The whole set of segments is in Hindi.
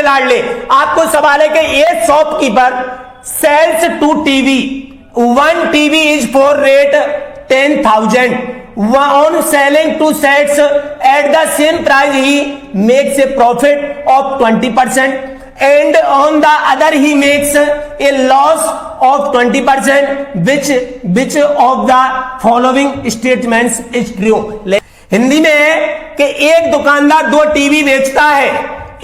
लाडले, आपको सवाल है कि a shopkeeper sells 2 TV, 1 TV is for rate 10,000, on selling 2 sets at the same price he makes a profit of 20%, and on the other he makes a loss of 20%. which of the following statements is true? Hindi में है कि एक दुकानदार 2 टीवी बेचता है,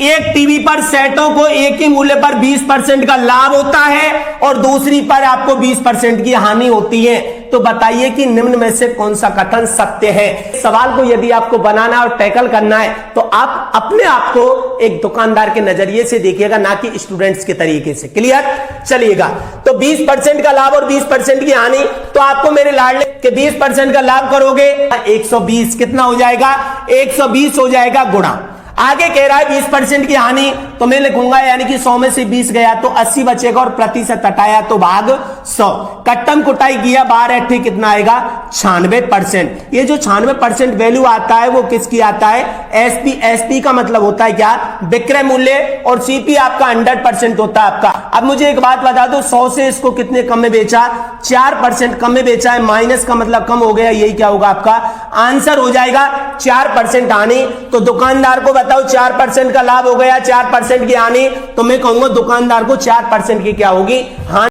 एक टीवी पर सेटों को एक ही मूल्य पर 20% का लाभ होता है और दूसरी पर आपको 20% की हानि होती है। तो बताइए कि निम्न में से कौन सा कथन सत्य है। सवाल को यदि आपको बनाना और टैकल करना है तो आप अपने आप को एक दुकानदार के नजरिए से देखिएगा, ना कि स्टूडेंट्स के तरीके से। क्लियर? चलिएगा, तो 20% का लाभ और 20% की हानि, तो आपको मेरे लाडले के 20% का लाभ करोगे 120, कितना हो जाएगा? 120 हो जाएगा गुणा। आगे कह रहा है 20% की हानि, तो मैं लिखूंगा यानी कि 100 में से 20 गया तो 80 बचेगा और प्रतिशत हटाया तो भाग 100। कट्टम कुटाई किया 12 कितना आएगा? 96%। ये जो 96% वैल्यू आता है वो किसकी आता है? एसपी। एसपी का मतलब होता है क्या? विक्रय मूल्य, और सीपी आपका 100% होता है आपका। अब मुझे एक बात बता दो, 100 से इसको कितने कम में बेचा? 4% कम में बेचा है, माइनस का मतलब कम हो गया, यही क्या होगा आपका आंसर हो जाएगा 4% हानि। तो दुकानदार को बताओ 4% का लाभ हो गया, 4% की हानि, तो मैं कहूंगा दुकानदार को 4% की क्या होगी? हानि।